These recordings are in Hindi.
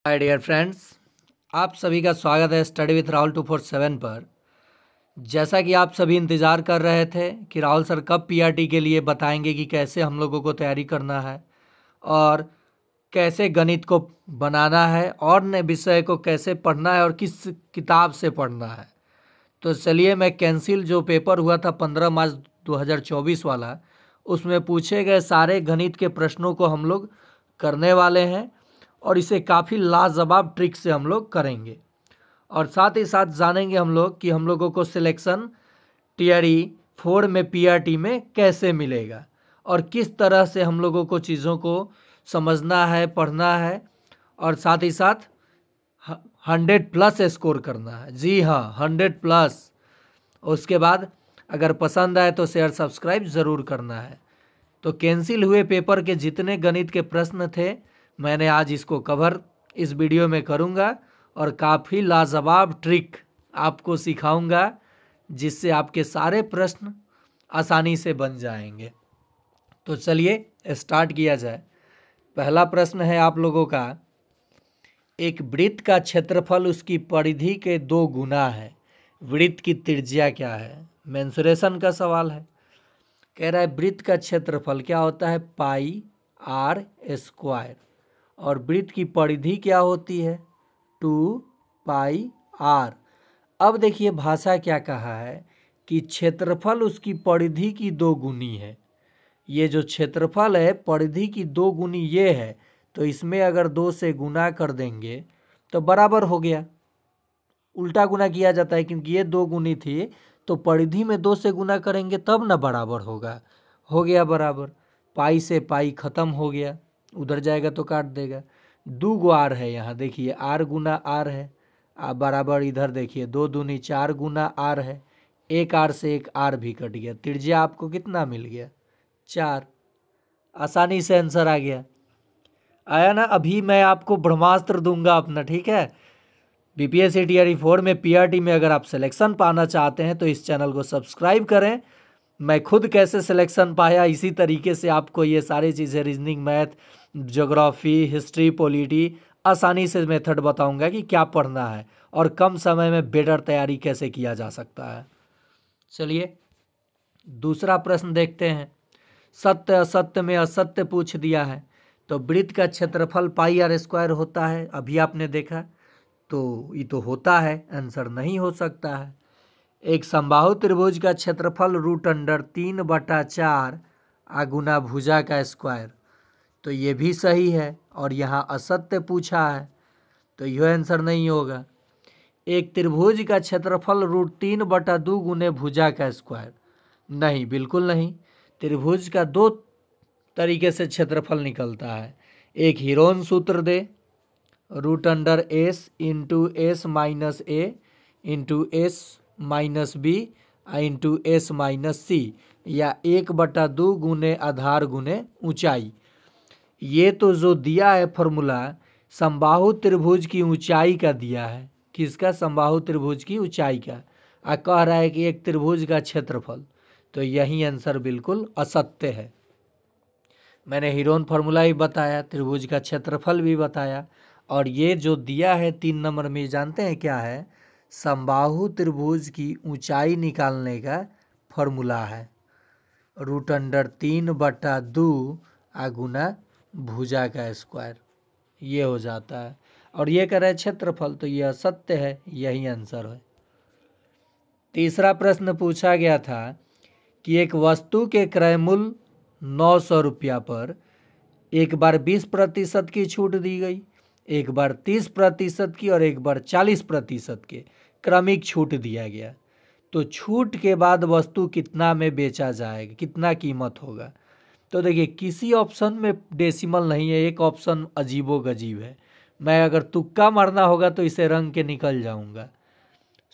हाय डियर फ्रेंड्स, आप सभी का स्वागत है स्टडी विथ राहुल 247 पर। जैसा कि आप सभी इंतज़ार कर रहे थे कि राहुल सर कब पीआरटी के लिए बताएंगे कि कैसे हम लोगों को तैयारी करना है और कैसे गणित को बनाना है और नए विषय को कैसे पढ़ना है और किस किताब से पढ़ना है। तो चलिए, मैं कैंसिल जो पेपर हुआ था 15 मार्च 2024 वाला, उसमें पूछे गए सारे गणित के प्रश्नों को हम लोग करने वाले हैं और इसे काफ़ी लाजवाब ट्रिक से हम लोग करेंगे। और साथ ही साथ जानेंगे हम लोग कि हम लोगों को सिलेक्शन टीआरई 4 में पीआरटी में कैसे मिलेगा और किस तरह से हम लोगों को चीज़ों को समझना है, पढ़ना है और साथ ही साथ 100+ स्कोर करना है। जी हाँ, 100+। उसके बाद अगर पसंद आए तो शेयर सब्सक्राइब ज़रूर करना है। तो कैंसिल हुए पेपर के जितने गणित के प्रश्न थे, मैंने आज इसको कवर इस वीडियो में करूंगा और काफ़ी लाजवाब ट्रिक आपको सिखाऊंगा जिससे आपके सारे प्रश्न आसानी से बन जाएंगे। तो चलिए स्टार्ट किया जाए। पहला प्रश्न है आप लोगों का, एक वृत्त का क्षेत्रफल उसकी परिधि के 2 गुना है, वृत्त की त्रिज्या क्या है? मेंसुरेशन का सवाल है। कह रहा है वृत्त का क्षेत्रफल क्या होता है? पाई आर स्क्वायर। और वृत्त की परिधि क्या होती है? 2 पाई आर। अब देखिए भाषा क्या कहा है कि क्षेत्रफल उसकी परिधि की 2 गुनी है। ये जो क्षेत्रफल है परिधि की 2 गुनी ये है, तो इसमें अगर 2 से गुना कर देंगे तो बराबर हो गया। उल्टा गुना किया जाता है क्योंकि ये 2 गुनी थी, तो परिधि में 2 से गुना करेंगे तब ना बराबर होगा। हो गया बराबर। पाई से पाई खत्म हो गया, उधर जाएगा तो काट देगा। 2 गो आर है यहाँ, देखिए आर गुना आर है। बराबर इधर देखिए 2 दूनी 4 गुना आर है। एक आर से एक आर भी कट गया। त्रिज्या आपको कितना मिल गया? 4। आसानी से आंसर आ गया। आया ना? अभी मैं आपको ब्रह्मास्त्र दूंगा अपना, ठीक है? बीपीएससी टीआरई 4 में पीआरटी में अगर आप सिलेक्शन पाना चाहते हैं तो इस चैनल को सब्सक्राइब करें। मैं खुद कैसे सिलेक्शन पाया इसी तरीके से आपको ये सारी चीज़ें, reasoning, math, geography, history, polity, आसानी से मेथड बताऊंगा कि क्या पढ़ना है और कम समय में बेटर तैयारी कैसे किया जा सकता है। चलिए दूसरा प्रश्न देखते हैं। सत्य असत्य में असत्य पूछ दिया है, तो वृत्त का क्षेत्रफल पाई आर स्क्वायर होता है, अभी आपने देखा, तो ये तो होता है, आंसर नहीं हो सकता है। एक समबाहु त्रिभुज का क्षेत्रफल √3/4 गुना भुजा का स्क्वायर, तो ये भी सही है और यहाँ असत्य पूछा है, तो यह आंसर नहीं होगा। एक त्रिभुज का क्षेत्रफल √3/2 गुने भुजा का स्क्वायर, नहीं, बिल्कुल नहीं। त्रिभुज का 2 तरीके से क्षेत्रफल निकलता है। एक हीरोन सूत्र दे, √S into S minus A into S minus B into S minus C, या 1/2 गुने आधार गुने ऊंचाई। ये तो जो दिया है फॉर्मूला समबाहु त्रिभुज की ऊंचाई का दिया है। किसका? समबाहु त्रिभुज की ऊंचाई का। कह रहा है कि एक त्रिभुज का क्षेत्रफल, तो यही आंसर बिल्कुल असत्य है। मैंने हीरोन फार्मूला ही बताया, त्रिभुज का क्षेत्रफल भी बताया, और ये जो दिया है 3 नंबर में, जानते हैं क्या है? समबाहु त्रिभुज की ऊंचाई निकालने का फॉर्मूला है, √3/2 गुना भुजा का स्क्वायर, ये हो जाता है। और ये कह रहा है क्षेत्रफल, तो ये असत्य है, यही आंसर है। तीसरा प्रश्न पूछा गया था कि एक वस्तु के क्रय मूल्य 900 रुपया पर एक बार 20% की छूट दी गई, एक बार 30% की और एक बार 40% के क्रमिक छूट दिया गया, तो छूट के बाद वस्तु कितना में बेचा जाएगा, कितना कीमत होगा? तो देखिए किसी ऑप्शन में डेसिमल नहीं है, एक ऑप्शन अजीबो गजीब है। मैं अगर तुक्का मारना होगा तो इसे रंग के निकल जाऊंगा,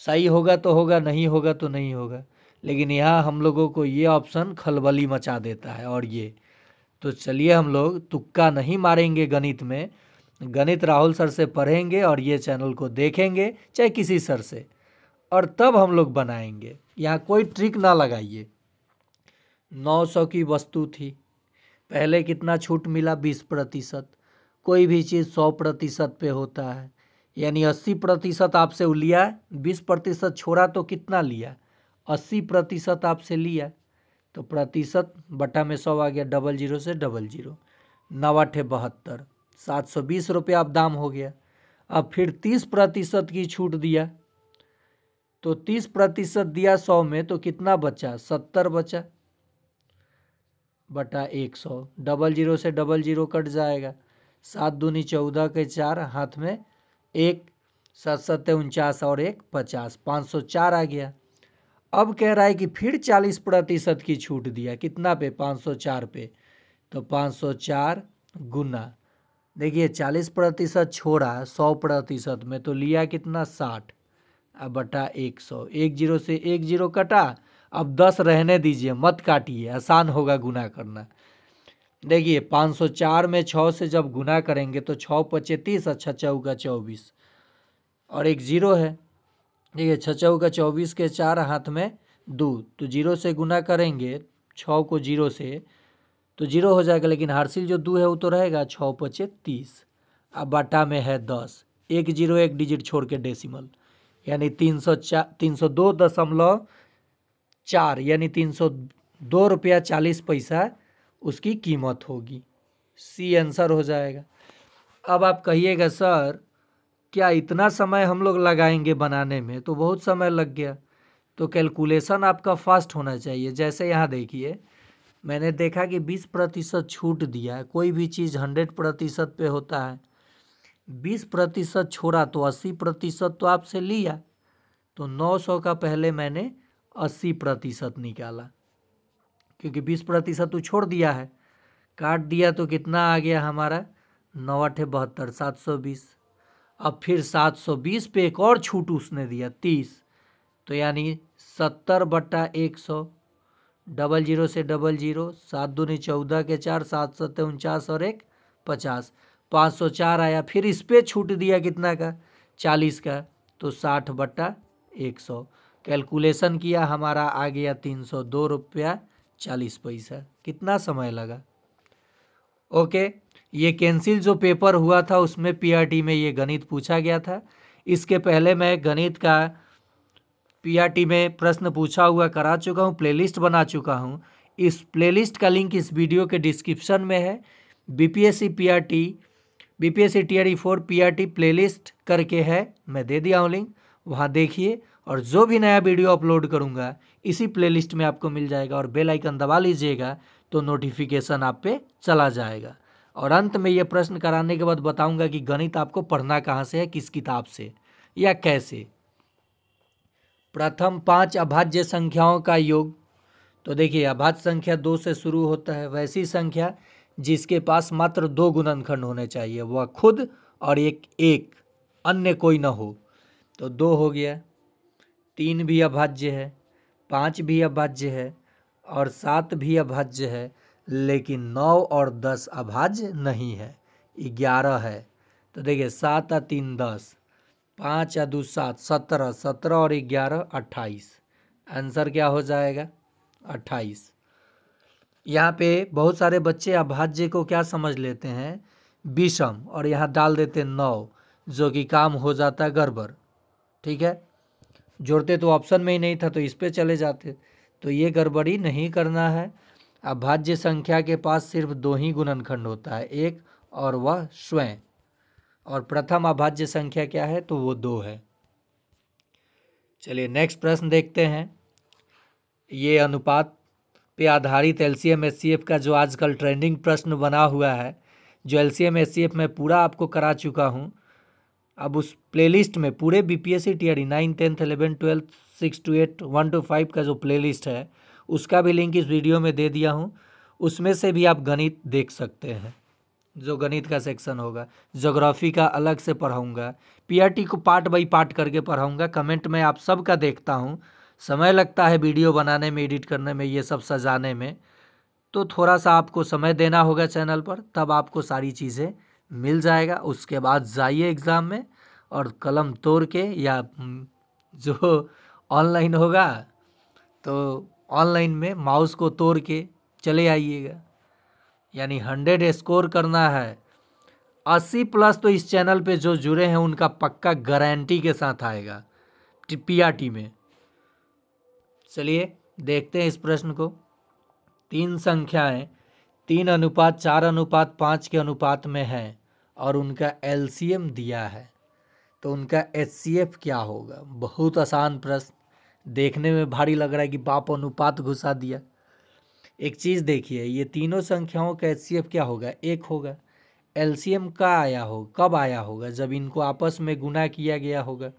सही होगा तो होगा, नहीं होगा तो नहीं होगा, लेकिन यहाँ हम लोगों को ये ऑप्शन खलबली मचा देता है। और ये तो चलिए हम लोग तुक्का नहीं मारेंगे गणित में, गणित राहुल सर से पढ़ेंगे और ये चैनल को देखेंगे चाहे किसी सर से, और तब हम लोग बनाएंगे। यहाँ कोई ट्रिक ना लगाइए। 900 की वस्तु थी, पहले कितना छूट मिला? 20%। कोई भी चीज़ 100% पे होता है, यानी 80% आपसे वो लिया, 20% छोड़ा तो कितना लिया, 80% आपसे लिया, तो प्रतिशत बटा में 100 आ गया, 00 से 00, 9×8 = 72, 720 रुपये अब दाम हो गया। अब फिर 30% की छूट दिया, तो 30% दिया 100 में, तो कितना बचा, 70 बचा, बटा 100, 00 से 00 कट जाएगा, 7 दूनी 14 के 4, हाथ में 1, 7 7 49 और 1 50, 504 आ गया। अब कह रहा है कि फिर 40% की छूट दिया, कितना पे, 504 पे, तो 504 गुना, देखिए 40% छोड़ा 100% में, तो लिया कितना, 60, अब बटा 100, 10 से 10 कटा, अब 10 रहने दीजिए, मत काटिए, आसान होगा गुना करना। देखिए 504 में 6 से जब गुना करेंगे तो 6 × 30, 6 × 24 और एक 0 है, देखिए 6 × 24 के 4, हाथ में 2, तो 0 से गुना करेंगे 6 को 0 से, तो 0 हो जाएगा, लेकिन हार्सिल जो 2 है वो तो रहेगा, 6 × 30, अब बटा में है 10, 1 0 1 डिजिट छोड़ के डेसिमल, यानी 302.4, यानी 302 रुपया 40 पैसा उसकी कीमत होगी। सी आंसर हो जाएगा। अब आप कहिएगा सर क्या इतना समय हम लोग लगाएंगे बनाने में, तो बहुत समय लग गया, तो कैलकुलेशन आपका फास्ट होना चाहिए। जैसे यहाँ देखिए, मैंने देखा कि 20% छूट दिया है, कोई भी चीज़ 100% पे होता है, 20% छोड़ा तो 80% तो आपसे लिया, तो 900 का पहले मैंने 80% निकाला, क्योंकि 20% तो छोड़ दिया है, काट दिया तो कितना आ गया हमारा, 9×8 = 72, 720। अब फिर 720 पे एक और छूट उसने दिया 30, तो यानी 70 बटा 100, 00 से 00, 7 दूनी 14 के 4, 7 7 49 और 1 50, 504 आया। फिर इस पे छूट दिया कितना का, 40 का, तो 60 बटा 100, कैलकुलेशन किया, हमारा आ गया 302 रुपया 40 पैसा। कितना समय लगा। ओके, ये कैंसिल जो पेपर हुआ था उसमें पीआरटी में ये गणित पूछा गया था। इसके पहले मैं गणित का पीआरटी में प्रश्न पूछा हुआ करा चुका हूँ, प्लेलिस्ट बना चुका हूँ। इस प्लेलिस्ट का लिंक इस वीडियो के डिस्क्रिप्शन में है। BPSC PRT, BPSC TRE 4 PRT playlist करके है, मैं दे दिया हूँ लिंक, वहाँ देखिए। और जो भी नया वीडियो अपलोड करूँगा इसी प्लेलिस्ट में आपको मिल जाएगा, और बेल आइकन दबा लीजिएगा तो नोटिफिकेशन आप पे चला जाएगा। और अंत में ये प्रश्न कराने के बाद बताऊंगा कि गणित आपको पढ़ना कहाँ से है, किस किताब से या कैसे। प्रथम 5 अभाज्य संख्याओं का योग। तो देखिए अभाज्य संख्या 2 से शुरू होता है, वैसी संख्या जिसके पास मात्र 2 गुणनखंड होने चाहिए, वह खुद और एक अन्य कोई न हो, तो 2 हो गया। 3 भी अभाज्य है, 5 भी अभाज्य है और 7 भी अभाज्य है, लेकिन 9 और 10 अभाज्य नहीं है, 11 है। तो देखिए 7 और 3 10, 5 और 2 7, 17, 17 और 11 28, आंसर क्या हो जाएगा, 28। यहाँ पे बहुत सारे बच्चे अभाज्य को क्या समझ लेते हैं, विषम, और यहाँ डाल देते 9, जो कि काम हो जाता है गड़बड़। ठीक है, जोड़ते तो ऑप्शन में ही नहीं था, तो इस पे चले जाते, तो ये गड़बड़ी नहीं करना है। अभाज्य संख्या के पास सिर्फ 2 ही गुणनखंड होता है, एक और वह स्वयं, और प्रथम अभाज्य संख्या क्या है, तो वो 2 है। चलिए नेक्स्ट प्रश्न देखते हैं। ये अनुपात पे आधारित एलसीएम एचसीएफ का जो आजकल ट्रेंडिंग प्रश्न बना हुआ है, जो एलसीएम एचसीएफ मैं पूरा आपको करा चुका हूँ। अब उस प्लेलिस्ट में पूरे बीपीएससी टीआरई 9, 10, 11, 12, 6 to 8, 1 to 5 का जो प्लेलिस्ट है उसका भी लिंक इस वीडियो में दे दिया हूँ। उसमें से भी आप गणित देख सकते हैं, जो गणित का सेक्शन होगा। ज्योग्राफी का अलग से पढ़ाऊँगा, पीआरटी को पार्ट बाई पार्ट करके पढ़ाऊँगा। कमेंट में आप सबका देखता हूँ, समय लगता है वीडियो बनाने में, एडिट करने में, ये सब सजाने में, तो थोड़ा सा आपको समय देना होगा चैनल पर, तब आपको सारी चीज़ें मिल जाएगा। उसके बाद जाइए एग्ज़ाम में और कलम तोड़ के, या जो ऑनलाइन होगा तो ऑनलाइन में माउस को तोड़ के चले आइएगा। यानी 100 स्कोर करना है, 80 प्लस तो इस चैनल पे जो जुड़े हैं उनका पक्का गारंटी के साथ आएगा पीआरटी में। चलिए देखते हैं इस प्रश्न को। 3 संख्याएं 3:4:5 के अनुपात में है और उनका एलसीएम दिया है, तो उनका एचसीएफ क्या होगा। बहुत आसान प्रश्न, देखने में भारी लग रहा है कि बाप अनुपात घुसा दिया। एक चीज़ देखिए, ये तीनों संख्याओं का एचसीएफ क्या होगा, 1 होगा। एलसीएम का आया हो कब आया होगा, जब इनको आपस में गुना किया गया होगा,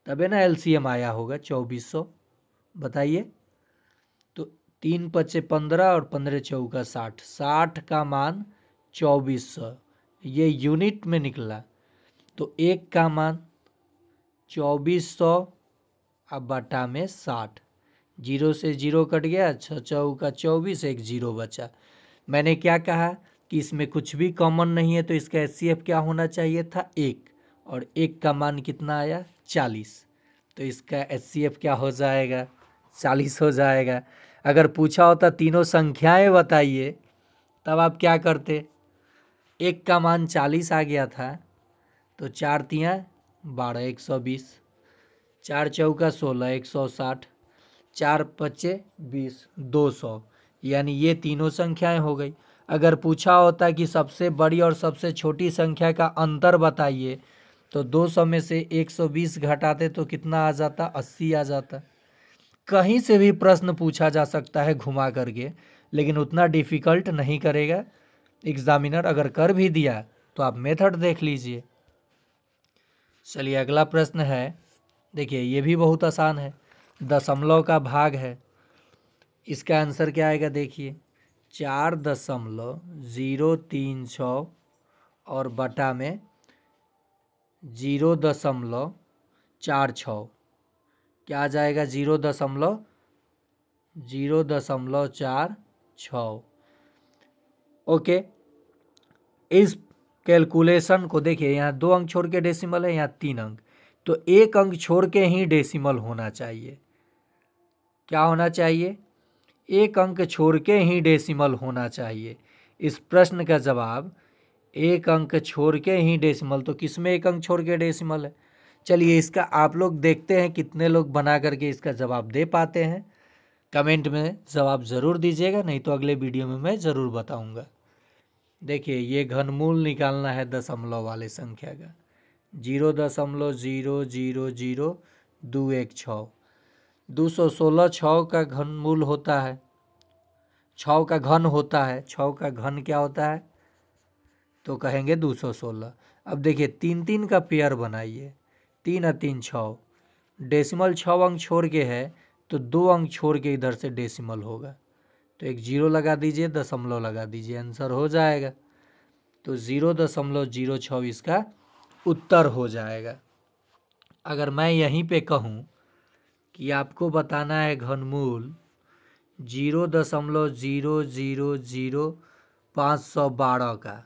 तबे ना एलसीएम आया होगा 2400। बताइए, तो 3×5 = 15 और 15×4 = 60, 60 का मान 2400, ये यूनिट में निकला। तो 1 का मान 2400 अब बटा में 60, 0 से 0 कट गया, 6×4 = 24, 1 0 बचा। मैंने क्या कहा कि इसमें कुछ भी कॉमन नहीं है, तो इसका एचसीएफ क्या होना चाहिए था, 1, और 1 का मान कितना आया, 40, तो इसका एचसीएफ क्या हो जाएगा, 40 हो जाएगा। अगर पूछा होता तीनों संख्याएं बताइए, तब आप क्या करते। 1 का मान 40 आ गया था, तो 4 तियाँ 12, 120, 4×4 = 16, 160, 4×5 = 20, 200, यानी ये तीनों संख्याएं हो गई। अगर पूछा होता कि सबसे बड़ी और सबसे छोटी संख्या का अंतर बताइए, तो 200 में से 120 घटाते तो कितना आ जाता, 80 आ जाता। कहीं से भी प्रश्न पूछा जा सकता है घुमा करके, लेकिन उतना डिफ़िकल्ट नहीं करेगा एग्जामिनर। अगर कर भी दिया तो आप मेथड देख लीजिए। चलिए अगला प्रश्न है, देखिए ये भी बहुत आसान है, दशमलव का भाग है। इसका आंसर क्या आएगा, देखिए 4.036 और बटा में 0.46, क्या आ जाएगा, 0.46। ओके, इस कैलकुलेशन को देखिए, यहाँ 2 अंक छोड़ के डेसिमल है, यहाँ 3 अंक, तो 1 अंक छोड़ के ही डेसिमल होना चाहिए। क्या होना चाहिए, 1 अंक छोड़ के ही डेसिमल होना चाहिए। इस प्रश्न का जवाब 1 अंक छोड़ के ही डेसिमल, तो किस में 1 अंक छोड़ के डेसिमल है। चलिए इसका आप लोग देखते हैं कितने लोग बना करके इसका जवाब दे पाते हैं। कमेंट में जवाब ज़रूर दीजिएगा, नहीं तो अगले वीडियो में मैं ज़रूर बताऊंगा। देखिए ये घनमूल निकालना है दशमलव वाले संख्या का, 0.0000216, 216 6 का घनमूल होता है, 6 का घन होता है, 6 का घन क्या होता है, तो कहेंगे 216। अब देखिए 3 3 का पेयर बनाइए, 3 और 3 6, डेसिमल 6 अंक छोड़ के है, तो 2 अंक छोड़ के इधर से डेसिमल होगा, तो एक 0 लगा दीजिए, दशमलव लगा दीजिए, आंसर हो जाएगा। तो 0.026 इसका उत्तर हो जाएगा। अगर मैं यहीं पे कहूँ कि आपको बताना है घनमूल 0.0000512 का,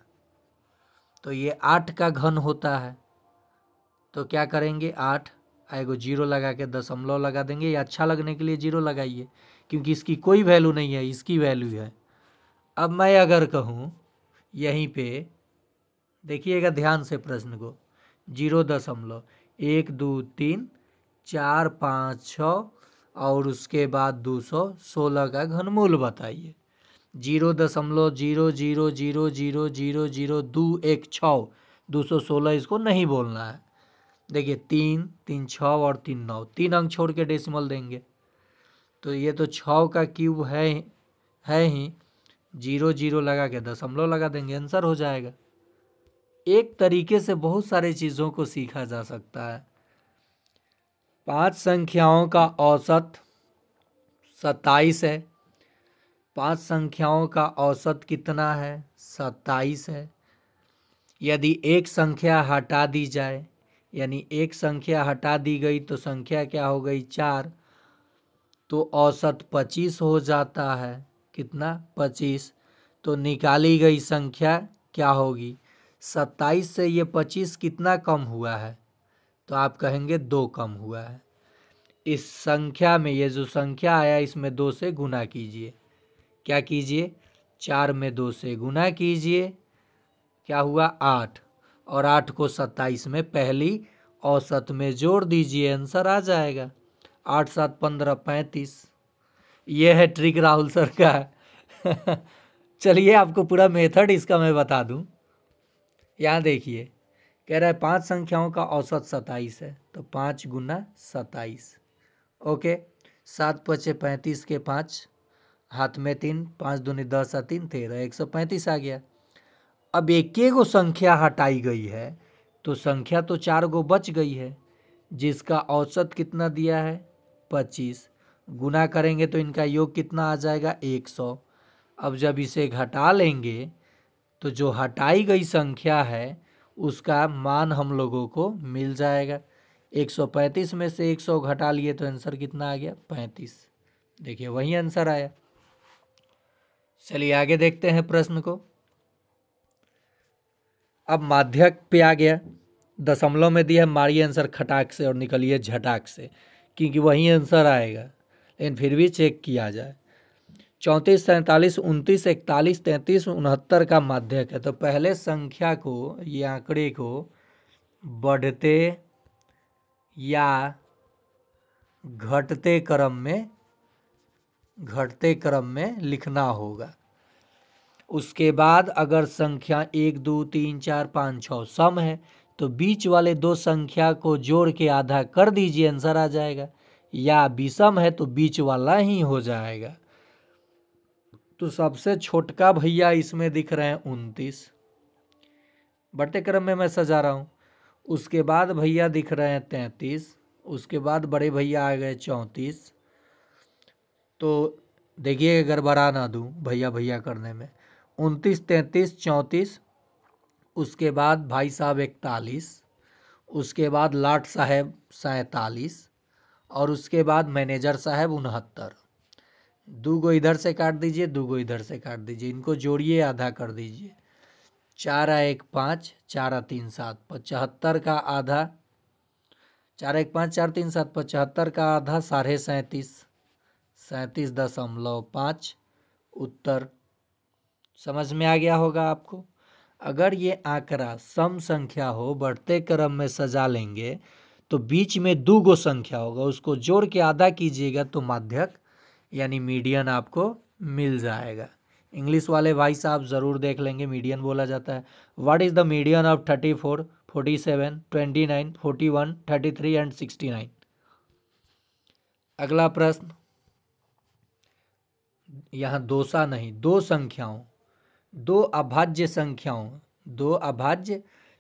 तो ये 8 का घन होता है, तो क्या करेंगे, 8 आएगो 0 लगा के दशमलव लगा देंगे, ये अच्छा लगने के लिए 0 लगाइए, क्योंकि इसकी कोई वैल्यू नहीं है, इसकी वैल्यू है। अब मैं अगर कहूँ यहीं पे, देखिएगा ध्यान से प्रश्न को, 0.12345 और उसके बाद 216 का घनमूल बताइए। 0.000000026, 216 इसको नहीं बोलना है। देखिए 3 3 6 और 3 9, 3 अंक छोड़ के डेसिमल देंगे, तो ये तो 6 का क्यूब है ही, 0 0 लगा के दशमलव लगा देंगे, आंसर हो जाएगा। एक तरीके से बहुत सारी चीज़ों को सीखा जा सकता है। 5 संख्याओं का औसत 27 है, 5 संख्याओं का औसत कितना है, 27 है। यदि एक संख्या हटा दी जाए, यानी एक संख्या हटा दी गई तो संख्या क्या हो गई, 4, तो औसत 25 हो जाता है। कितना, 25। तो निकाली गई संख्या क्या होगी, 27 से ये 25 कितना कम हुआ है, तो आप कहेंगे 2 कम हुआ है। इस संख्या में ये जो संख्या आया, इसमें 2 से गुना कीजिए। क्या कीजिए, 4 में 2 से गुना कीजिए, क्या हुआ 8, और 8 को 27 में पहली औसत में जोड़ दीजिए, आंसर आ जाएगा। 8 7 15 35। ये है ट्रिक राहुल सर का। चलिए आपको पूरा मेथड इसका मैं बता दूं। यहाँ देखिए, कह रहा है 5 संख्याओं का औसत 27 है, तो 5 गुना 27। ओके, 7 पचे 35 के 5, हाथ में 3, 5 दूनी 10 3 13, 135 आ गया। अब एक गो संख्या हटाई गई है, तो संख्या तो 4 गो बच गई है, जिसका औसत कितना दिया है 25। गुना करेंगे तो इनका योग कितना आ जाएगा 100। अब जब इसे घटा लेंगे तो जो हटाई गई संख्या है उसका मान हम लोगों को मिल जाएगा। 135 में से 100 घटा लिए तो आंसर कितना आ गया 35। देखिए वही आंसर आया। चलिए आगे देखते हैं प्रश्न को। अब माध्यक पे आ गया, दशमलव में दिया, मारिए आंसर खटाक से और निकलिए झटाक से, क्योंकि वही आंसर आएगा, लेकिन फिर भी चेक किया जाए। 34 47 29 41 33 69 का माध्यक है, तो पहले संख्या को, ये आंकड़े को बढ़ते या घटते क्रम में लिखना होगा। उसके बाद अगर संख्या 1 2 3 4 5 6 सम है तो बीच वाले दो संख्या को जोड़ के आधा कर दीजिए, आंसर आ जाएगा। या विषम है तो बीच वाला ही हो जाएगा। तो सबसे छोटका भैया इसमें दिख रहे हैं 29, बढ़ते क्रम में मैं सजा रहा हूँ। उसके बाद भैया दिख रहे हैं 33, उसके बाद बड़े भैया आ गए 34। तो देखिए गड़बड़ा ना दूँ भैया भैया करने में। 29 33 34, उसके बाद भाई साहब 41, उसके बाद लाट साहब 47, और उसके बाद मैनेजर साहब 69। 2 गो इधर से काट दीजिए, 2 गो इधर से काट दीजिए, इनको जोड़िए, आधा कर दीजिए। 4 1 5 4 3 7, 75 का आधा, 4 1 5 4 3 7, 75 का आधा 37.5, 37.5 उत्तर। समझ में आ गया होगा आपको। अगर ये आंकड़ा सम संख्या हो, बढ़ते क्रम में सजा लेंगे तो बीच में 2 गो संख्या होगा, उसको जोड़ के आधा कीजिएगा तो माध्यक यानी मीडियन आपको मिल जाएगा। इंग्लिश वाले भाई साहब ज़रूर देख लेंगे, मीडियन बोला जाता है। What is the median of 34 47 29 41 33 and 69। अगला प्रश्न, यहाँ दोसा नहीं, दो संख्याओं, दो अभाज्य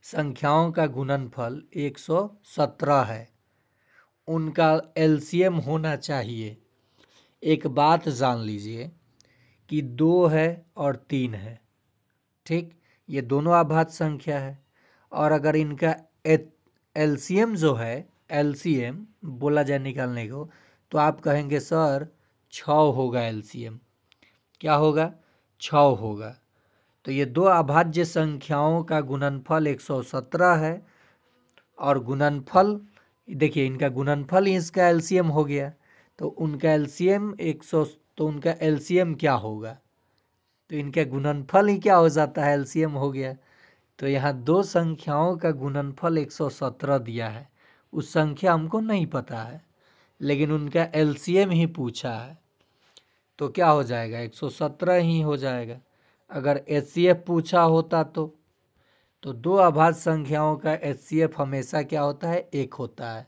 संख्याओं का गुणनफल 117 है, उनका एलसीएम होना चाहिए। एक बात जान लीजिए कि 2 है और 3 है, ठीक, ये दोनों अभाज्य संख्या है। और अगर इनका एलसीएम जो है, एलसीएम बोला जाए निकालने को, तो आप कहेंगे सर 6 होगा एलसीएम। क्या होगा 6 होगा। तो ये दो अभाज्य संख्याओं का गुणनफल 117 है, और गुणनफल देखिए इनका गुणनफल ही इसका एलसीएम हो गया, तो उनका एलसीएम 100, तो उनका एलसीएम क्या होगा, तो इनका गुणनफल ही क्या हो जाता है, एलसीएम हो गया। तो यहाँ दो संख्याओं का गुणनफल 117 दिया है, उस संख्या हमको नहीं पता है, लेकिन उनका एलसीएम ही पूछा है, तो क्या हो जाएगा 117 ही हो जाएगा। अगर एचसीएफ पूछा होता तो दो अभाज्य संख्याओं का एचसीएफ हमेशा क्या होता है, 1 होता है।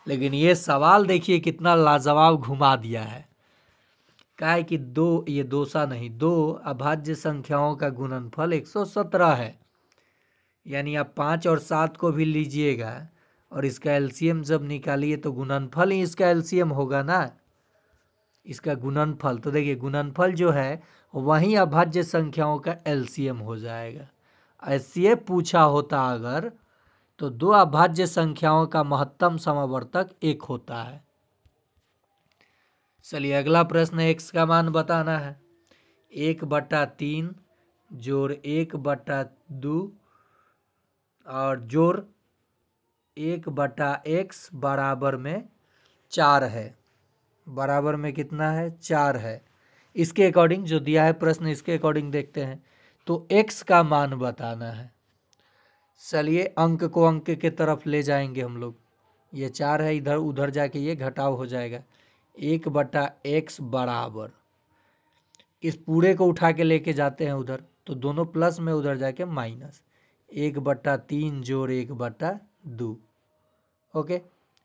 लेकिन ये सवाल देखिए कितना लाजवाब घुमा दिया है। क्या है कि ये दोसा नहीं, दो अभाज्य संख्याओं का गुणनफल 117 है, यानी आप 5 और 7 को भी लीजिएगा और इसका एलसीएम जब निकालिए तो गुणनफल ही इसका एलसीएम होगा ना, इसका गुणनफल। तो देखिए गुणनफल जो है वही अभाज्य संख्याओं का एलसीएम हो जाएगा। ऐसे पूछा होता अगर, तो दो अभाज्य संख्याओं का महत्तम समवर्तक 1 होता है। चलिए अगला प्रश्न, x का मान बताना है। 1/3 जोड़ 1/2 और जोड़ 1/x बराबर में 4 है। बराबर में कितना है, 4 है। इसके अकॉर्डिंग जो दिया है प्रश्न, इसके अकॉर्डिंग देखते हैं। तो x का मान बताना है। चलिए अंक को अंक के तरफ ले जाएंगे हम लोग। ये 4 है, इधर उधर जाके ये घटाव हो जाएगा। 1/x बराबर, इस पूरे को उठा के लेके जाते हैं उधर, तो दोनों प्लस में, उधर जाके माइनस। 1/3 जोड़ 1/2। ओके,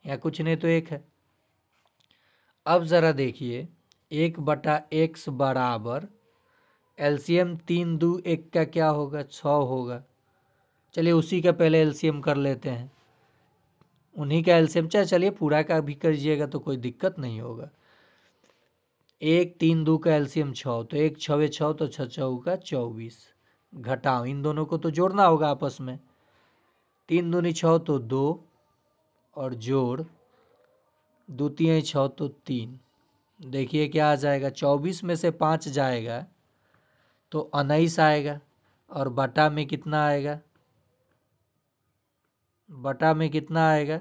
यहाँ कुछ नहीं तो 1 है। अब ज़रा देखिए 1/x बराबर एलसीएम 3 2 1 का क्या होगा, 6 होगा। चलिए उसी का पहले एलसीएम कर लेते हैं, उन्हीं का एलसीएम। चलिए पूरा का भी करिएगा तो कोई दिक्कत नहीं होगा। 1 3 2 का एलसीएम 6, तो 1 6 6, तो 6 6 का 24। घटाओ, इन दोनों को तो जोड़ना होगा आपस में। 3 दूनी 6 तो 2, और जोड़ 2 3 6 तो 3। देखिए क्या आ जाएगा, 24 में से 5 जाएगा तो 19 आएगा, और बटा में कितना आएगा, बटा में कितना आएगा,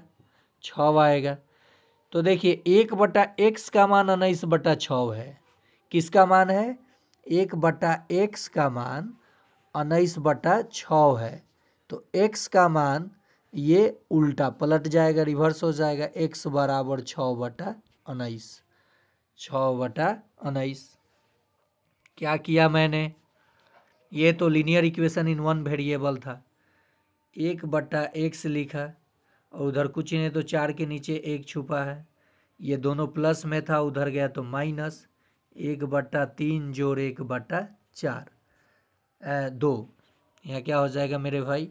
6 आएगा। तो देखिए 1/x का मान 19/6 है। किसका मान है, 1/x का मान 19/6 है। तो x का मान ये उल्टा पलट जाएगा, रिवर्स हो जाएगा। x बराबर 6/19, 6/19। क्या किया मैंने, ये तो linear equation in one variable था। 1/x लिखा, और उधर कुछ नहीं तो 4 के नीचे 1 छुपा है। ये दोनों प्लस में था, उधर गया तो माइनस। 1/3 जोड़ 1/4 2। यहाँ क्या हो जाएगा मेरे भाई,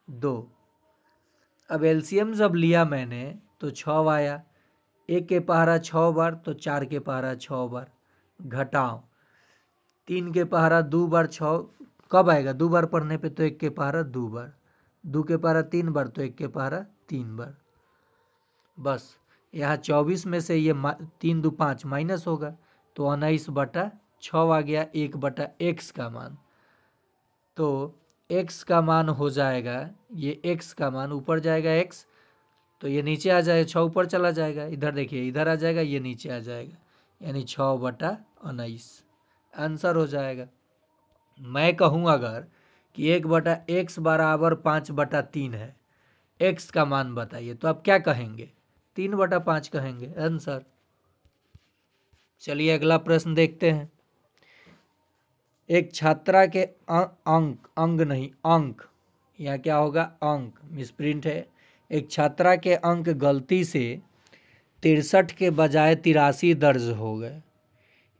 2। अब एलसीएम जब लिया मैंने तो 6 आया। 1 के पहाड़ा 6 बार, तो 4 के पहाड़ा 6 बार। घटाओ, 3 के पहाड़ा 2 बार 6 कब आएगा, 2 बार पढ़ने पे, तो 1 के पहाड़ा 2 बार, 2 के पहाड़ा 3 बार, तो 1 के पहाड़ा 3 बार। बस यहाँ 24 में से ये 3 2 5 माइनस होगा, तो 19/6 आ गया 1/x का मान। तो x का मान हो जाएगा, ये x का मान ऊपर जाएगा x, तो ये नीचे आ जाएगा, 6 ऊपर चला जाएगा। इधर देखिए, इधर आ जाएगा, ये नीचे आ जाएगा, यानी 6/19 आंसर हो जाएगा। मैं कहूँ अगर कि 1/x बराबर 5/3 है, x का मान बताइए, तो आप क्या कहेंगे, 3/5 कहेंगे आंसर। चलिए अगला प्रश्न देखते हैं। एक छात्रा के अंक, यहाँ क्या होगा, अंक मिसप्रिंट है। एक छात्रा के अंक गलती से 63 के बजाय 83 दर्ज हो गए।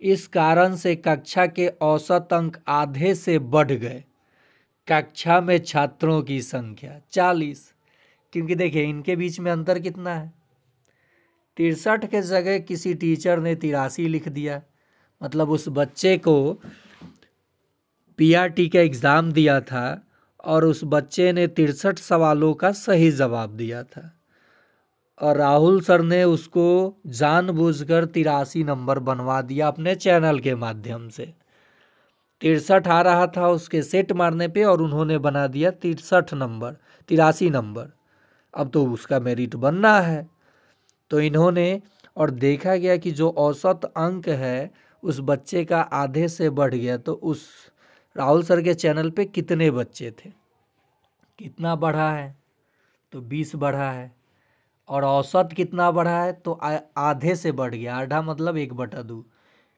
इस कारण से कक्षा के औसत अंक आधे से बढ़ गए। कक्षा में छात्रों की संख्या 40। क्योंकि देखिए इनके बीच में अंतर कितना है, 63 के जगह किसी टीचर ने 83 लिख दिया। मतलब उस बच्चे को पीआरटी का एग्ज़ाम दिया था और उस बच्चे ने 63 सवालों का सही जवाब दिया था, और राहुल सर ने उसको जानबूझकर 83 नंबर बनवा दिया अपने चैनल के माध्यम से। 63 आ रहा था उसके सेट मारने पे, और उन्होंने बना दिया 83 नंबर। अब तो उसका मेरिट बनना है, तो इन्होंने, और देखा गया कि जो औसत अंक है उस बच्चे का आधे से बढ़ गया। तो उस राहुल सर के चैनल पे कितने बच्चे थे, कितना बढ़ा है, तो 20 बढ़ा है। और औसत कितना बढ़ा है, तो आधे से बढ़ गया। आधा मतलब 1/2।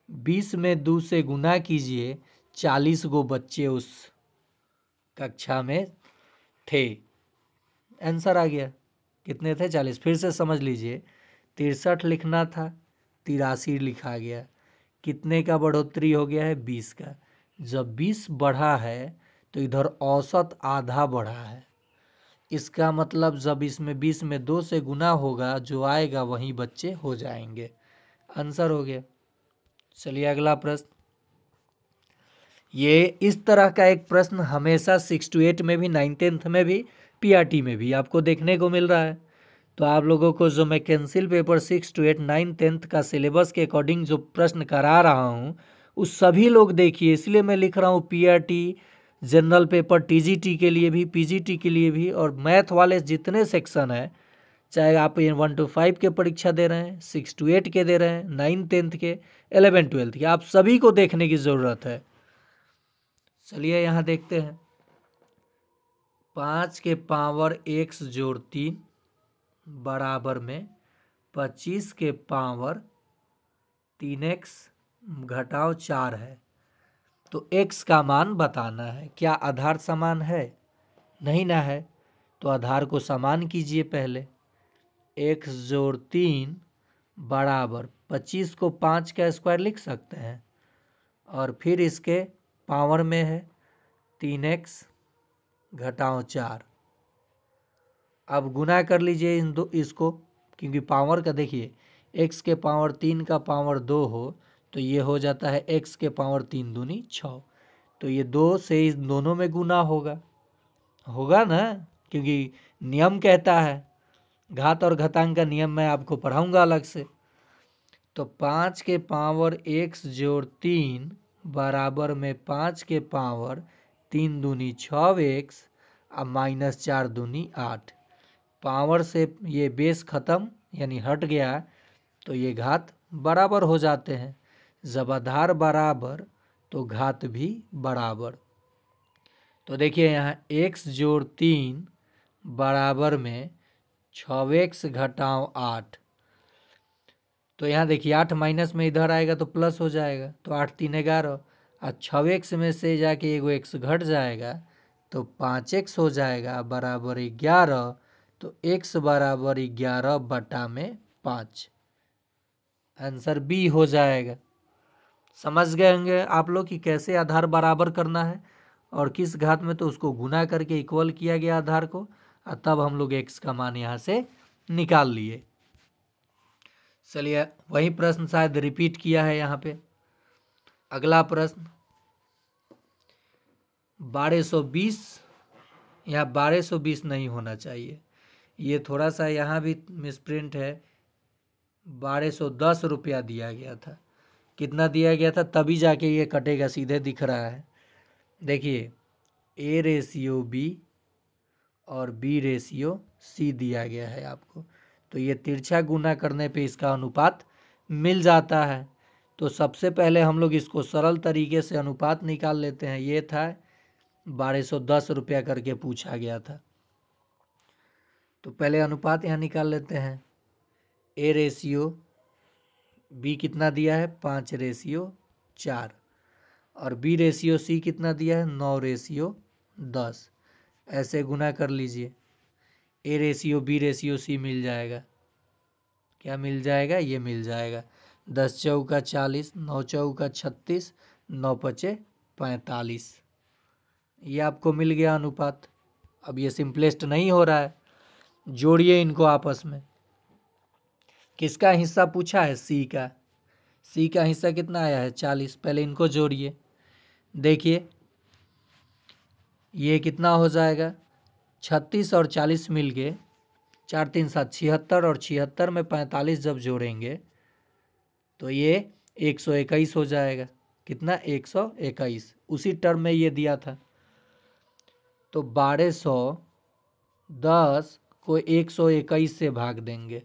20 में 2 से गुना कीजिए, 40 गो बच्चे उस कक्षा में थे। आंसर आ गया, कितने थे, 40। फिर से समझ लीजिए, 63 लिखना था, 83 लिखा गया। कितने का बढ़ोतरी हो गया है, 20 का। जब 20 बढ़ा है तो इधर औसत आधा बढ़ा है। इसका मतलब जब इसमें 20 में 2 से गुना होगा, जो आएगा वही बच्चे हो जाएंगे। आंसर हो गया। चलिए अगला प्रश्न। ये इस तरह का एक प्रश्न हमेशा 6 to 8 में भी, 9 10th में भी, पीआरटी में भी आपको देखने को मिल रहा है। तो आप लोगों को जो मैं कैंसिल पेपर 6 to 8 9 10th का सिलेबस के अकॉर्डिंग जो प्रश्न करा रहा हूँ, उस सभी लोग देखिए। इसलिए मैं लिख रहा हूँ पीआरटी, जनरल पेपर, टीजीटी के लिए भी, पीजीटी के लिए भी, और मैथ वाले जितने सेक्शन है, चाहे आप 1 to 5 के परीक्षा दे रहे हैं, 6 to 8 के दे रहे हैं, 9 10th के, 11 12th के, आप सभी को देखने की ज़रूरत है। चलिए यहाँ देखते हैं। 5 के पावर x जोड़ 3 बराबर में 25 के पावर 3x घटाव 4 है। तो x का मान बताना है। क्या आधार समान है? नहीं ना है, तो आधार को समान कीजिए पहले। x जोड़ 3 बराबर 25 को 5 का स्क्वायर लिख सकते हैं, और फिर इसके पावर में है 3x घटाव 4। अब गुना कर लीजिए इसको, क्योंकि पावर का देखिए x के पावर 3 का पावर 2 हो तो ये हो जाता है x के पावर 3 दूनी 6। तो ये 2 से इस दोनों में गुना होगा ना, क्योंकि नियम कहता है। घात और घातांक का नियम मैं आपको पढ़ाऊंगा अलग से। तो 5 के पावर x जोड़ 3 बराबर में 5 के पावर 3 दूनी 6x और माइनस 4 दूनी 8। पावर से ये बेस खत्म यानी हट गया, तो ये घात बराबर हो जाते हैं। जब आधार बराबर तो घात भी बराबर। तो देखिए यहाँ x जोड़ 3 बराबर में 6x घटाव 8। तो यहाँ देखिए 8 माइनस में इधर आएगा तो प्लस हो जाएगा, तो 8 3 11 और 6x में से जाके एगो x घट जाएगा तो 5x हो जाएगा बराबर 11। तो x बराबर 11 बटा में 5। आंसर बी हो जाएगा। समझ गए होंगे आप लोग कि कैसे आधार बराबर करना है और किस घात में, तो उसको गुना करके इक्वल किया गया आधार को, और तब हम लोग x का मान यहाँ से निकाल लिए। चलिए वही प्रश्न शायद रिपीट किया है यहाँ पे। अगला प्रश्न 1220, यहाँ 1220 नहीं होना चाहिए, ये थोड़ा सा यहाँ भी मिसप्रिंट है। 1210 रुपया दिया गया था। कितना दिया गया था तभी जाके ये कटेगा, सीधे दिख रहा है। देखिए a रेशियो b और b रेशियो c दिया गया है आपको, तो ये तिरछा गुना करने पे इसका अनुपात मिल जाता है। तो सबसे पहले हम लोग इसको सरल तरीके से अनुपात निकाल लेते हैं। ये था 1210 रुपया करके पूछा गया था, तो पहले अनुपात यहाँ निकाल लेते हैं। a रेशियो b कितना दिया है 5 रेशियो 4, और b रेशियो c कितना दिया है 9 रेशियो 10। ऐसे गुना कर लीजिए, a ratio b ratio c मिल जाएगा। क्या मिल जाएगा? ये मिल जाएगा 10 चौका 40, 9 चौका 36, 9 पचे 45। ये आपको मिल गया अनुपात। अब ये सिंपलेस्ट नहीं हो रहा है, जोड़िए इनको आपस में। किसका हिस्सा पूछा है? सी का। सी का हिस्सा कितना आया है 40। पहले इनको जोड़िए। देखिए ये कितना हो जाएगा, 36 और 40 मिल गए 4 3 7 76, और 76 में 45 जब जोड़ेंगे तो ये 121 हो जाएगा। कितना? 121। उसी टर्म में ये दिया था। तो 1210 को 121 से भाग देंगे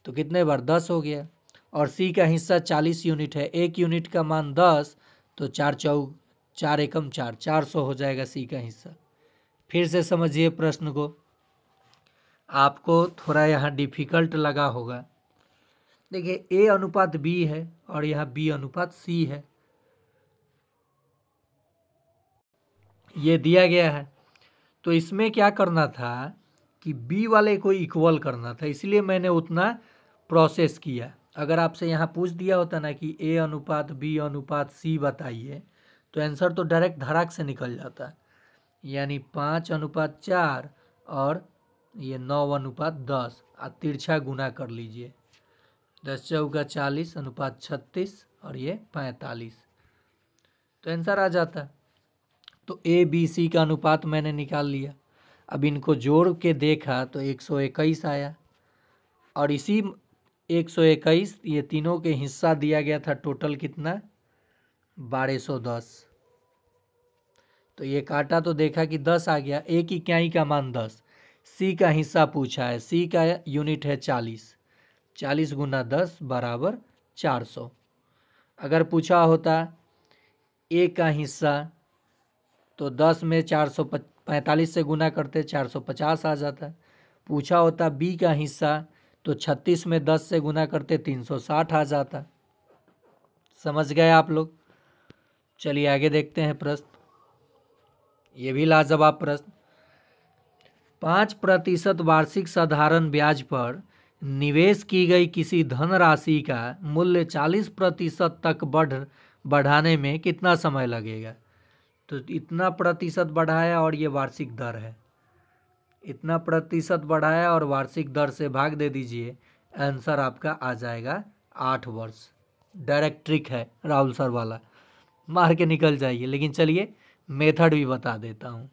तो कितने बार 10 हो गया। और सी का हिस्सा 40 यूनिट है, 1 यूनिट का मान 10, तो 4 एकम 4, 400 हो जाएगा सी का हिस्सा। फिर से समझिए प्रश्न को, आपको थोड़ा यहाँ डिफिकल्ट लगा होगा। देखिए ए अनुपात बी है और यहाँ बी अनुपात सी है, ये दिया गया है। तो इसमें क्या करना था कि बी वाले को इक्वल करना था, इसलिए मैंने उतना प्रोसेस किया। अगर आपसे यहाँ पूछ दिया होता ना कि ए अनुपात बी अनुपात सी बताइए, तो आंसर तो डायरेक्ट धड़ाक से निकल जाता। यानी 5:4 और ये 9:10, और तिरछा गुना कर लीजिए। 10 चौका 40 अनुपात 36 और ये 45, तो आंसर आ जाता। तो ए बी सी का अनुपात मैंने निकाल लिया। अब इनको जोड़ के देखा तो 121 आया, और इसी 121 ये तीनों के हिस्सा दिया गया था। टोटल कितना? 1210। तो ये काटा तो देखा कि 10 आ गया। ए की इकाई का मान 10, सी का हिस्सा पूछा है, सी का यूनिट है 40, 40 गुना 10 बराबर 400। अगर पूछा होता ए का हिस्सा तो 10 में 445 से गुना करते 450 आ जाता। पूछा होता बी का हिस्सा तो 36 में 10 से गुना करते 360 आ जाता। समझ गए आप लोग। चलिए आगे देखते हैं प्रश्न। ये भी लाजवाब प्रश्न। 5% वार्षिक साधारण ब्याज पर निवेश की गई किसी धनराशि का मूल्य 40% तक बढ़ाने में कितना समय लगेगा। तो इतना प्रतिशत बढ़ाया और ये वार्षिक दर है, इतना प्रतिशत बढ़ाया और वार्षिक दर से भाग दे दीजिए, आंसर आपका आ जाएगा 8 वर्ष। डायरेक्ट ट्रिक है राहुल सर वाला, मार के निकल जाइए। लेकिन चलिए मेथड भी बता देता हूँ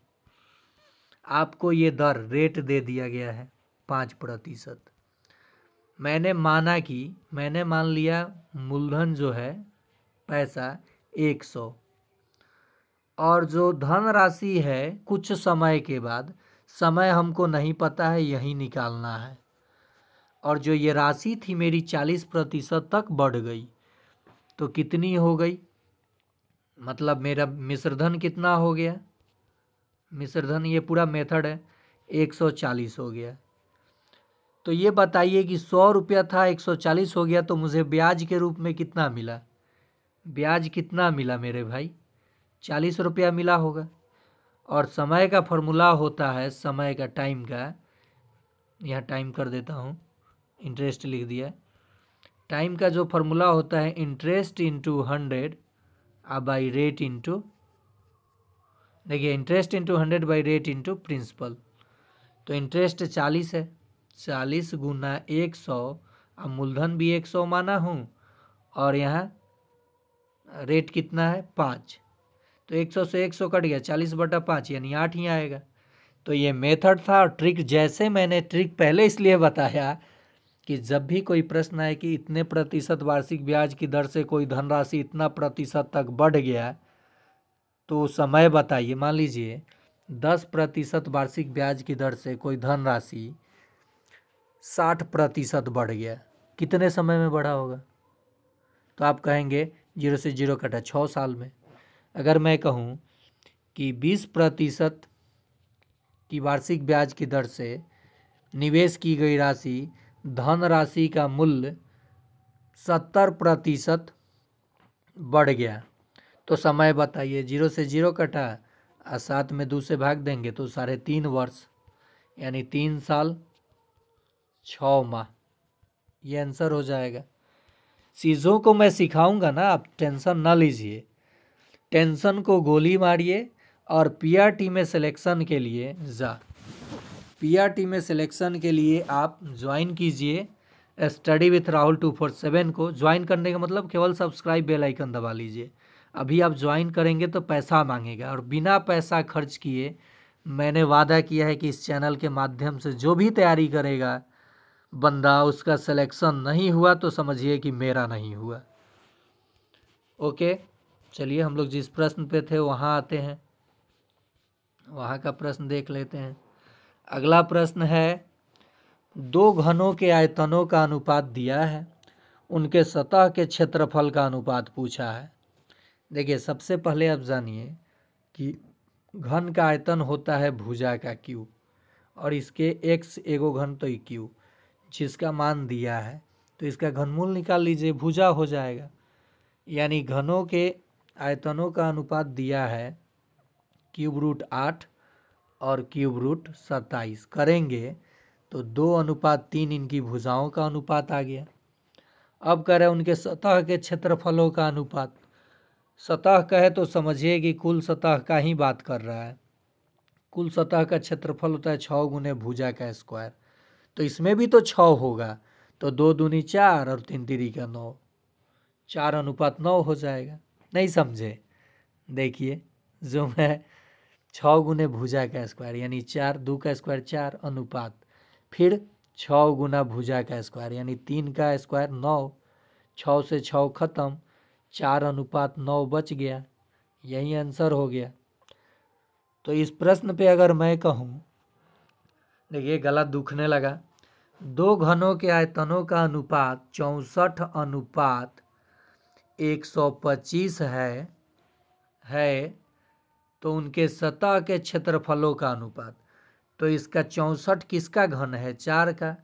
आपको। ये दर रेट दे दिया गया है 5%। मैंने मान लिया मूलधन जो है पैसा 100, और जो धन राशि है कुछ समय के बाद, समय हमको नहीं पता है, यही निकालना है। और जो ये राशि थी मेरी 40% तक बढ़ गई, तो कितनी हो गई, मतलब मेरा मिश्रधन कितना हो गया, मिश्रधन ये पूरा मेथड है 140 हो गया। तो ये बताइए कि 100 रुपया था 140 हो गया, तो मुझे ब्याज के रूप में कितना मिला, ब्याज कितना मिला मेरे भाई, 40 रुपया मिला होगा। और समय का फॉर्मूला होता है, समय का, टाइम का, यहाँ टाइम कर देता हूँ, इंटरेस्ट लिख दिया। टाइम का जो फॉर्मूला होता है interest into 100 by rate into, देखिए interest into 100 by rate into principal. तो इंटरेस्ट 40 है, 40 गुना 100, अब मूलधन भी 100 माना हूँ, और यहाँ रेट कितना है 5, तो 100 से 100 कट गया, 40/5 यानी 8 ही आएगा। तो ये मेथड था। और ट्रिक, जैसे मैंने ट्रिक पहले इसलिए बताया कि जब भी कोई प्रश्न आए कि इतने प्रतिशत वार्षिक ब्याज की दर से कोई धनराशि इतना प्रतिशत तक बढ़ गया, तो समय बताइए। मान लीजिए 10% वार्षिक ब्याज की दर से कोई धनराशि 60% बढ़ गया, कितने समय में बढ़ा होगा। तो आप कहेंगे 0 से 0 कटा 6 साल में। अगर मैं कहूँ कि 20% की वार्षिक ब्याज की दर से निवेश की गई राशि, धन राशि का मूल्य 70% बढ़ गया, तो समय बताइए। 0 से 0 कटा और 7 में 2 से भाग देंगे तो 3.5 वर्ष, यानी 3 साल 6 माह, ये आंसर हो जाएगा। चीज़ों को मैं सिखाऊंगा ना, आप टेंशन ना लीजिए, टेंशन को गोली मारिए। और पीआरटी में सिलेक्शन के लिए पीआरटी में सिलेक्शन के लिए आप ज्वाइन कीजिए स्टडी विथ राहुल 247 को। ज्वाइन करने का मतलब केवल सब्सक्राइब बेल आइकन दबा लीजिए। अभी आप ज्वाइन करेंगे तो पैसा मांगेगा, और बिना पैसा खर्च किए मैंने वादा किया है कि इस चैनल के माध्यम से जो भी तैयारी करेगा बंदा, उसका सिलेक्शन नहीं हुआ तो समझिए कि मेरा नहीं हुआ। ओके, चलिए हम लोग जिस प्रश्न पे थे वहाँ आते हैं, वहाँ का प्रश्न देख लेते हैं। अगला प्रश्न है, 2 घनों के आयतनों का अनुपात दिया है, उनके सतह के क्षेत्रफल का अनुपात पूछा है। देखिए सबसे पहले आप जानिए कि घन का आयतन होता है भुजा का क्यू, और इसके x एगो घन तो क्यू, जिसका मान दिया है तो इसका घनमूल निकाल लीजिए, भुजा हो जाएगा। यानी घनों के आयतनों का अनुपात दिया है क्यूब रूट 8 और क्यूब रूट 27 करेंगे तो 2:3 इनकी भुजाओं का अनुपात आ गया। अब कह रहे हैं उनके सतह के क्षेत्रफलों का अनुपात। सतह कहे तो समझिए कि कुल सतह का ही बात कर रहा है। कुल सतह का क्षेत्रफल होता है 6 गुने भुजा का स्क्वायर, तो इसमें भी तो 6 होगा, तो 2 दूनी 4 और 3 तिरी का 9, 4:9 हो जाएगा। नहीं समझे, देखिए जो मैं 6 गुने भुजा का स्क्वायर यानी 4, 2 का स्क्वायर 4 अनुपात, फिर 6 गुना भुजा का स्क्वायर यानी 3 का स्क्वायर 9, 6 से 6 खत्म, 4:9 बच गया, यही आंसर हो गया। तो इस प्रश्न पे अगर मैं कहूँ, देखिए गला दुखने लगा, 2 घनों के आयतनों का अनुपात 64:125 है तो उनके सतह के क्षेत्रफलों का अनुपात। तो इसका 64 किसका घन है? 4 का।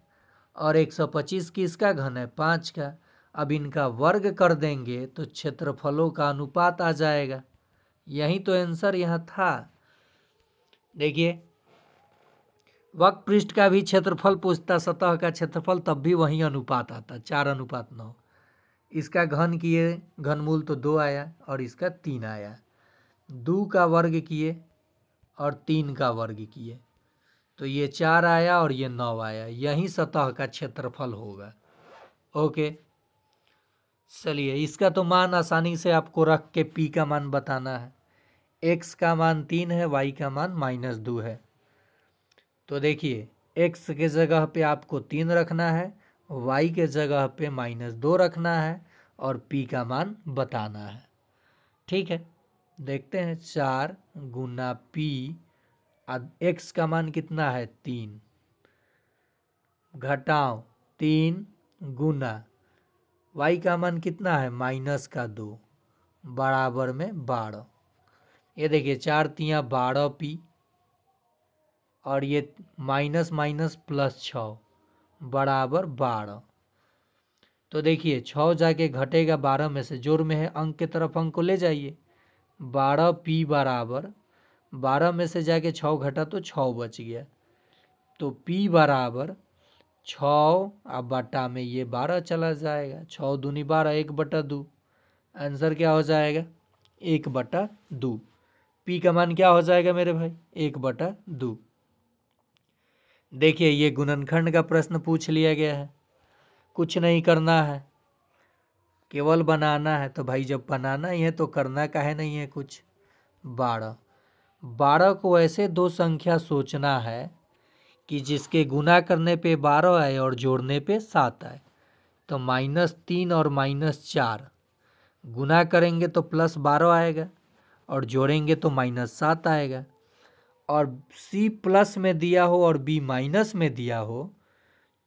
और 125 किसका घन है? 5 का। अब इनका वर्ग कर देंगे तो क्षेत्रफलों का अनुपात आ जाएगा। यही तो आंसर यहाँ था। देखिए, वक्र पृष्ठ का भी क्षेत्रफल पूछता, सतह का क्षेत्रफल, तब भी वही अनुपात आता, 4:9। इसका घन किए, घनमूल तो 2 आया और इसका 3 आया। 2 का वर्ग किए और 3 का वर्ग किए तो ये 4 आया और ये 9 आया। यही सतह का क्षेत्रफल होगा। ओके, चलिए, इसका तो मान आसानी से आपको रख के पी का मान बताना है। एक्स का मान 3 है, वाई का मान -2 है। तो देखिए, एक्स के जगह पे आपको 3 रखना है, वाई के जगह पे -2 रखना है और पी का मान बताना है। ठीक है, देखते हैं। 4 गुना पी, एक्स का मान कितना है? 3, घटाओ 3 गुना वाई का मान कितना है? -2 बराबर में 12। ये देखिए, 4 तियाँ 12 पी और ये माइनस माइनस प्लस 6 बराबर 12। तो देखिए, 6 जाके घटेगा 12 में से, जोड़ में है, अंक के तरफ अंक को ले जाइए। 12 पी बराबर 12 में से जाके 6 घटा तो 6 बच गया। तो पी बराबर 6 अब बटा में ये 12 चला जाएगा। 6 दूनी 12, 1/2। आंसर क्या हो जाएगा? 1/2। पी का मान क्या हो जाएगा मेरे भाई? 1/2। देखिए, ये गुणनखंड का प्रश्न पूछ लिया गया है। कुछ नहीं करना है, केवल बनाना है। तो भाई जब बनाना ही है तो करना काहे नहीं है कुछ। 12 को ऐसे दो संख्या सोचना है कि जिसके गुना करने पे 12 आए और जोड़ने पे 7 आए। तो -3 और -4 गुना करेंगे तो +12 आएगा और जोड़ेंगे तो -7 आएगा। और सी प्लस में दिया हो और बी माइनस में दिया हो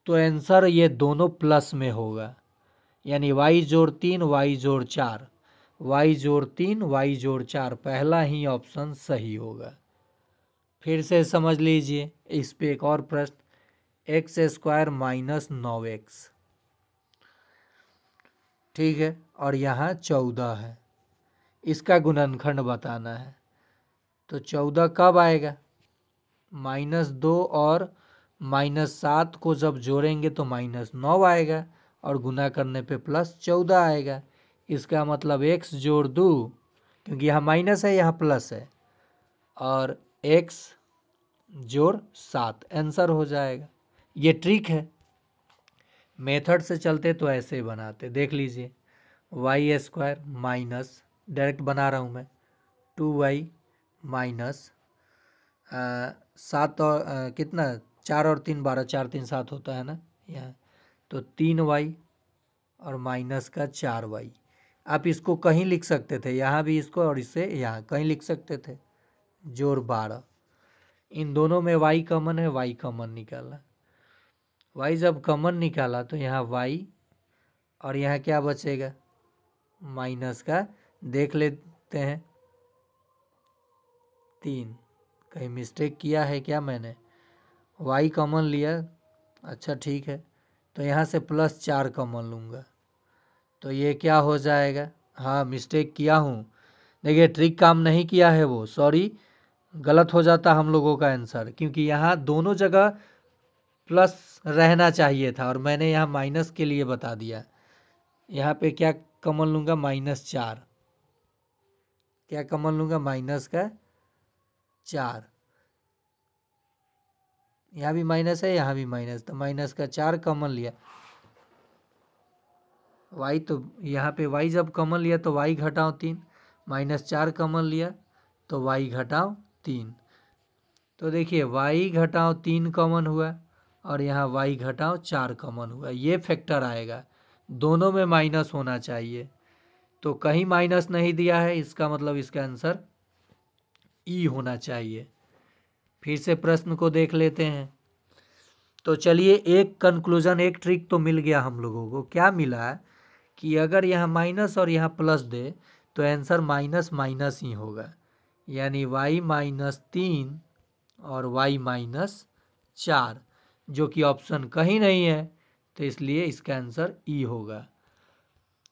तो आंसर ये दोनों प्लस में होगा। यानी y+3 y+4, y+3 y+4, पहला ही ऑप्शन सही होगा। फिर से समझ लीजिए, इस पे एक और प्रश्न, x² - 9x, ठीक है, और यहाँ 14 है। इसका गुणनखंड बताना है। तो 14 कब आएगा? -2 और -7 को जब जोड़ेंगे तो -9 आएगा और गुना करने पे +14 आएगा। इसका मतलब x जोड़ दूँ, क्योंकि यहाँ माइनस है यहाँ प्लस है, और x जोड़ 7 आंसर हो जाएगा। ये ट्रिक है। मेथड से चलते तो ऐसे ही बनाते। देख लीजिए, y² माइनस, डायरेक्ट बना रहा हूँ मैं, 2y माइनस 7 और कितना, 4 और 3 12, 4 3 7 होता है ना यहाँ। तो 3y और माइनस का 4y। आप इसको कहीं लिख सकते थे, यहाँ भी इसको, और इसे यहाँ कहीं लिख सकते थे। जोड़ 12, इन दोनों में y कॉमन है, y कॉमन निकाला। y जब कॉमन निकाला तो यहाँ y और यहाँ क्या बचेगा? माइनस का, देख लेते हैं, 3। कहीं मिस्टेक किया है क्या मैंने? y कॉमन लिया, अच्छा ठीक है। तो यहाँ से +4 कॉमन लूँगा तो ये क्या हो जाएगा? हाँ, मिस्टेक किया हूँ। देखिए, ट्रिक काम नहीं किया है वो, सॉरी, गलत हो जाता हम लोगों का आंसर, क्योंकि यहाँ दोनों जगह प्लस रहना चाहिए था और मैंने यहाँ माइनस के लिए बता दिया। यहाँ पे क्या कॉमन लूँगा? -4। क्या कॉमन लूँगा? -4। यहाँ भी माइनस है, यहाँ भी माइनस, तो -4 कॉमन लिया। y तो यहाँ पे y जब कॉमन लिया तो y घटाओ 3, -4 कॉमन लिया तो y घटाओ 3। तो देखिए, y घटाओ 3 कॉमन हुआ और यहाँ y घटाओ 4 कॉमन हुआ। ये फैक्टर आएगा, दोनों में माइनस होना चाहिए। तो कहीं माइनस नहीं दिया है, इसका मतलब इसका आंसर ई होना चाहिए। फिर से प्रश्न को देख लेते हैं। तो चलिए, एक कंक्लूजन, एक ट्रिक तो मिल गया हम लोगों को। क्या मिला? कि अगर यहाँ माइनस और यहाँ प्लस दे तो आंसर माइनस माइनस ही होगा। यानी y-3 और y-4, जो कि ऑप्शन कहीं नहीं है, तो इसलिए इसका आंसर ई होगा।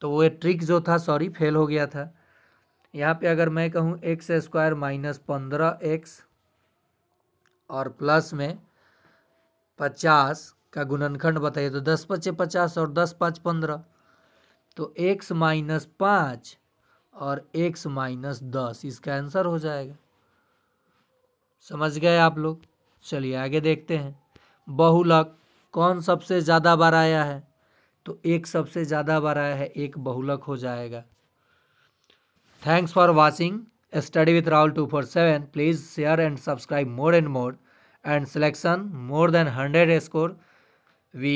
तो वो ट्रिक जो था सॉरी फेल हो गया था। यहाँ पे अगर मैं कहूँ x² माइनस 15x और प्लस में 50 का गुणनखंड बताइए, तो 10 × 5 = 50 और 10 × 5 = 15, तो x - 5 और x - 10 इसका आंसर हो जाएगा। समझ गए आप लोग? चलिए आगे देखते हैं। बहुलक कौन सबसे ज़्यादा बार आया है? तो एक सबसे ज़्यादा बार आया है, एक बहुलक हो जाएगा। Thanks for watching study with Rahul 247। Please share and subscribe more and more, and selection more than 100 score we